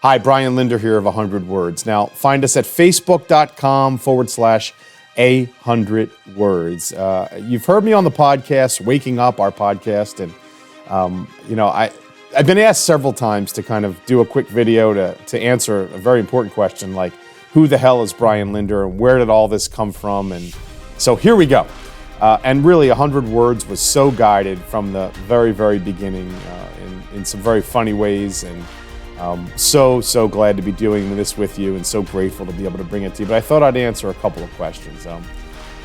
Hi, Brian Linder here of 100 Words. Now, find us at facebook.com/100 Words. You've heard me on the podcast, Waking Up, our podcast, and, I've been asked several times to kind of do a quick video to answer a very important question, like, who the hell is Brian Linder and where did all this come from? And so here we go. And really, 100 Words was so guided from the very, very beginning in some very funny ways. And so glad to be doing this with you and so grateful to be able to bring it to you. But I thought I'd answer a couple of questions.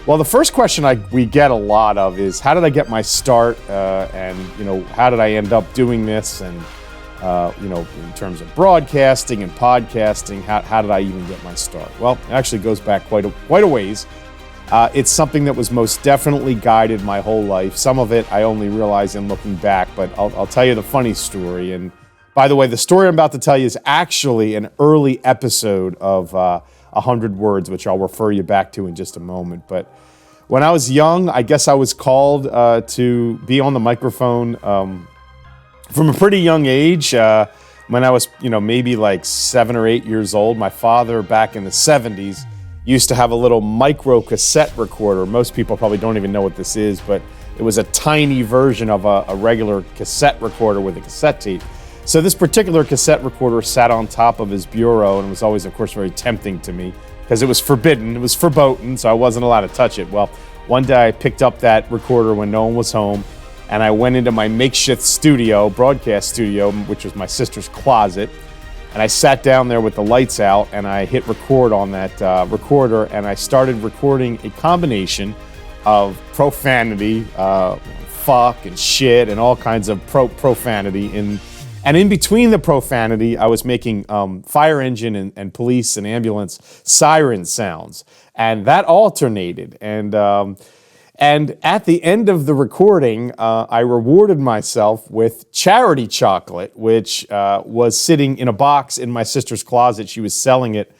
Well, the first question we get a lot of is, how did I get my start? And how did I end up doing this? And, in terms of broadcasting and podcasting, how did I even get my start? Well, it actually goes back quite a ways. It's something that was most definitely guided my whole life. Some of it I only realize in looking back, but I'll tell you the funny story. And by the way, the story I'm about to tell you is actually an early episode of 100 Words, which I'll refer you back to in just a moment. But when I was young, I guess I was called to be on the microphone from a pretty young age. When I was, maybe like 7 or 8 years old, my father back in the 70s used to have a little micro cassette recorder. Most people probably don't even know what this is, but it was a tiny version of a regular cassette recorder with a cassette tape. So this particular cassette recorder sat on top of his bureau and was always, of course, very tempting to me because it was forbidden, it was verboten, so I wasn't allowed to touch it. Well, one day I picked up that recorder when no one was home, and I went into my makeshift studio, broadcast studio, which was my sister's closet, and I sat down there with the lights out, and I hit record on that recorder, and I started recording a combination of profanity, fuck and shit, and all kinds of profanity. And in between the profanity, I was making fire engine and police and ambulance siren sounds, and that alternated. And at the end of the recording, I rewarded myself with charity chocolate, which was sitting in a box in my sister's closet. She was selling it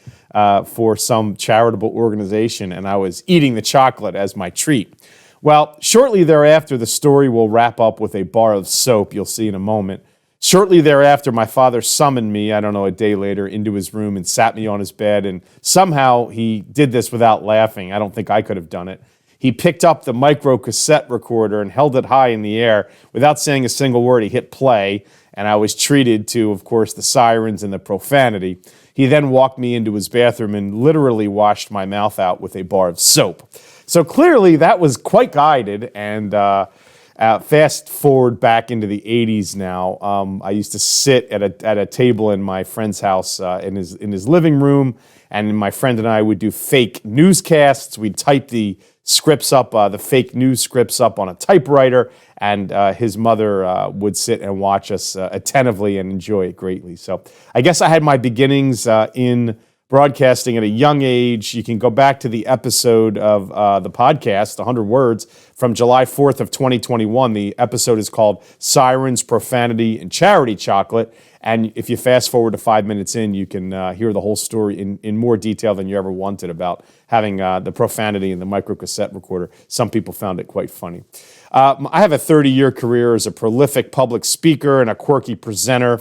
for some charitable organization, and I was eating the chocolate as my treat. Well, shortly thereafter, the story will wrap up with a bar of soap you'll see in a moment. Shortly thereafter, my father summoned me, I don't know, a day later, into his room and sat me on his bed, and somehow he did this without laughing. I don't think I could have done it. He picked up the micro cassette recorder and held it high in the air. Without saying a single word, he hit play, and I was treated to, of course, the sirens and the profanity. He then walked me into his bathroom and literally washed my mouth out with a bar of soap. So clearly that was quite guided, and fast forward back into the 80s now. I used to sit at a table in my friend's house in his living room, and my friend and I would do fake newscasts. We'd type the scripts up, the fake news scripts up on a typewriter, and his mother would sit and watch us attentively and enjoy it greatly. So I guess I had my beginnings in broadcasting at a young age. You can go back to the episode of the podcast, 100 Words, from July 4th of 2021. The episode is called Sirens, Profanity, and Charity Chocolate. And if you fast forward to 5 minutes in, you can hear the whole story in more detail than you ever wanted about having the profanity in the microcassette recorder. Some people found it quite funny. I have a 30-year career as a prolific public speaker and a quirky presenter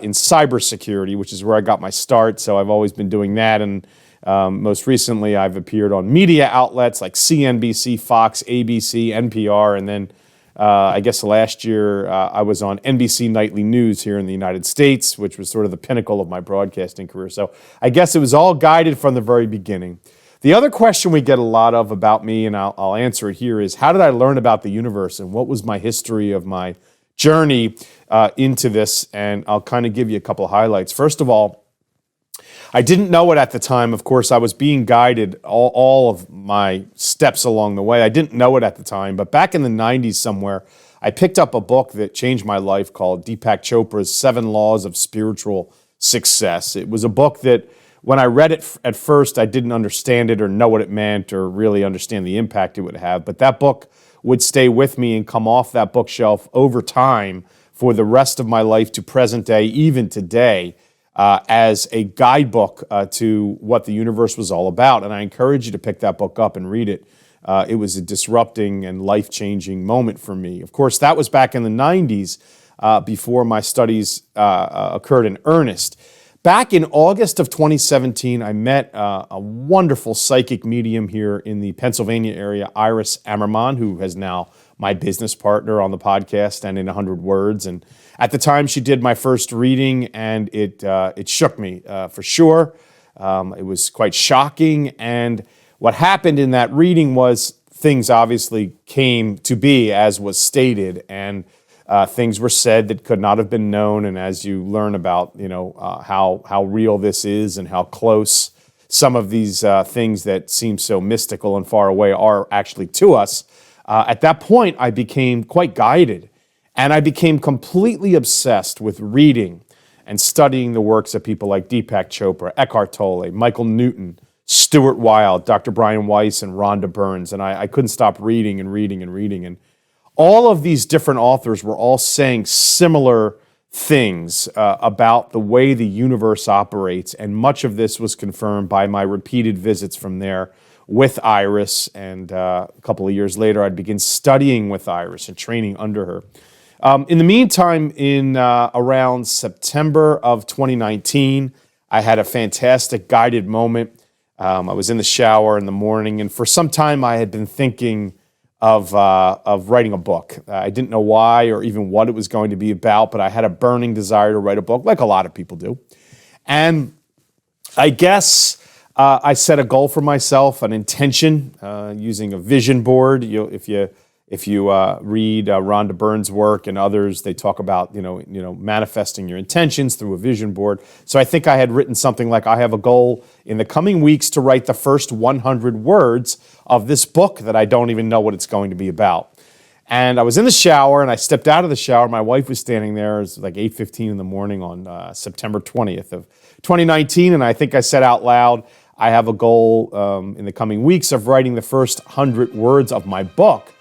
in cybersecurity, which is where I got my start. So I've always been doing that. And most recently, I've appeared on media outlets like CNBC, Fox, ABC, NPR, and then I guess last year I was on NBC Nightly News here in the United States, which was sort of the pinnacle of my broadcasting career. So I guess it was all guided from the very beginning. The other question we get a lot of about me, and I'll answer it here, is how did I learn about the universe, and what was my history of my journey into this? And I'll kind of give you a couple of highlights. First of all, I didn't know it at the time. Of course, I was being guided all of my steps along the way. I didn't know it at the time, but back in the 90s somewhere, I picked up a book that changed my life called Deepak Chopra's 7 Laws of Spiritual Success. It was a book that when I read it at first, I didn't understand it or know what it meant or really understand the impact it would have. But that book would stay with me and come off that bookshelf over time for the rest of my life to present day, even today, as a guidebook to what the universe was all about. And I encourage you to pick that book up and read it. It was a disrupting and life-changing moment for me. Of course, that was back in the 90s before my studies occurred in earnest. Back in August of 2017, I met a wonderful psychic medium here in the Pennsylvania area, Iris Ammerman, who is now my business partner on the podcast and in 100 Words. And at the time, she did my first reading, and it shook me for sure. It was quite shocking. And what happened in that reading was things obviously came to be as was stated, and things were said that could not have been known. And as you learn about, how real this is and how close some of these things that seem so mystical and far away are actually to us, at that point, I became quite guided, and I became completely obsessed with reading and studying the works of people like Deepak Chopra, Eckhart Tolle, Michael Newton, Stuart Wilde, Dr. Brian Weiss, and Rhonda Burns. And I couldn't stop reading and reading and reading. And all of these different authors were all saying similar things about the way the universe operates, and much of this was confirmed by my repeated visits from there with Iris, and a couple of years later, I'd begin studying with Iris and training under her. In the meantime, in around September of 2019, I had a fantastic guided moment. I was in the shower in the morning, and for some time I had been thinking of writing a book. I didn't know why or even what it was going to be about, but I had a burning desire to write a book, like a lot of people do. And I guess I set a goal for myself, an intention, using a vision board. If you read Rhonda Burns' work and others, they talk about manifesting your intentions through a vision board. So I think I had written something like, I have a goal in the coming weeks to write the first 100 words of this book that I don't even know what it's going to be about. And I was in the shower, and I stepped out of the shower. My wife was standing there. It was like 8:15 in the morning on September 20th of 2019, and I think I said out loud, I have a goal in the coming weeks of writing the first 100 words of my book.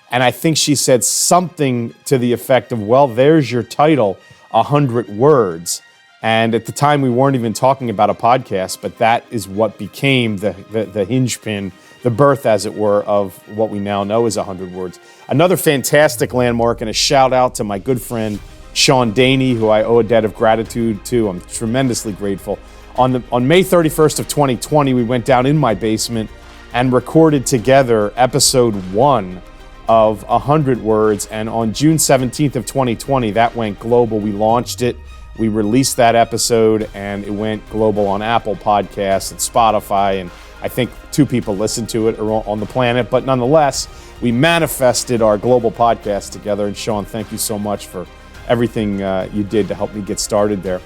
And I think she said something to the effect of, well, there's your title, 100 Words. And at the time, we weren't even talking about a podcast, but that is what became the hinge pin, the birth, as it were, of what we now know as 100 Words. Another fantastic landmark, and a shout out to my good friend, Sean Daney, who I owe a debt of gratitude to. I'm tremendously grateful. On May 31st of 2020, we went down in my basement and recorded together episode 1 of 100 Words. And on June 17th of 2020, that went global. We launched it. We released that episode, and it went global on Apple Podcasts and Spotify. And I think 2 people listened to it on the planet. But nonetheless, we manifested our global podcast together. And Sean, thank you so much for everything you did to help me get started there.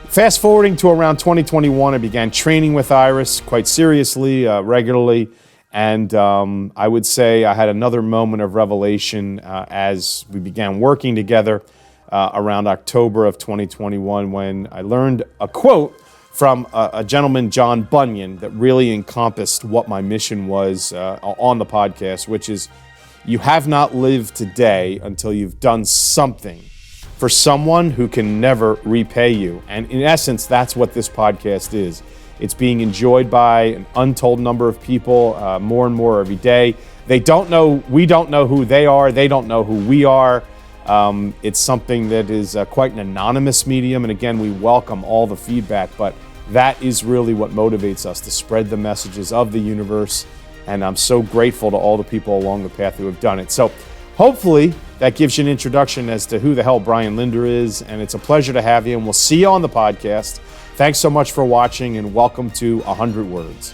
Fast forwarding to around 2021, I began training with Iris quite seriously, regularly. And I would say I had another moment of revelation as we began working together around October of 2021, when I learned a quote from a gentleman, John Bunyan, that really encompassed what my mission was on the podcast, which is, you have not lived today until you've done something for someone who can never repay you. And in essence, that's what this podcast is. It's being enjoyed by an untold number of people, more and more every day. We don't know who they are. They don't know who we are. It's something that is quite an anonymous medium. And again, we welcome all the feedback, but that is really what motivates us, to spread the messages of the universe. And I'm so grateful to all the people along the path who have done it. So hopefully that gives you an introduction as to who the hell Brian Linder is. And it's a pleasure to have you. And we'll see you on the podcast. Thanks so much for watching, and welcome to 100 Words.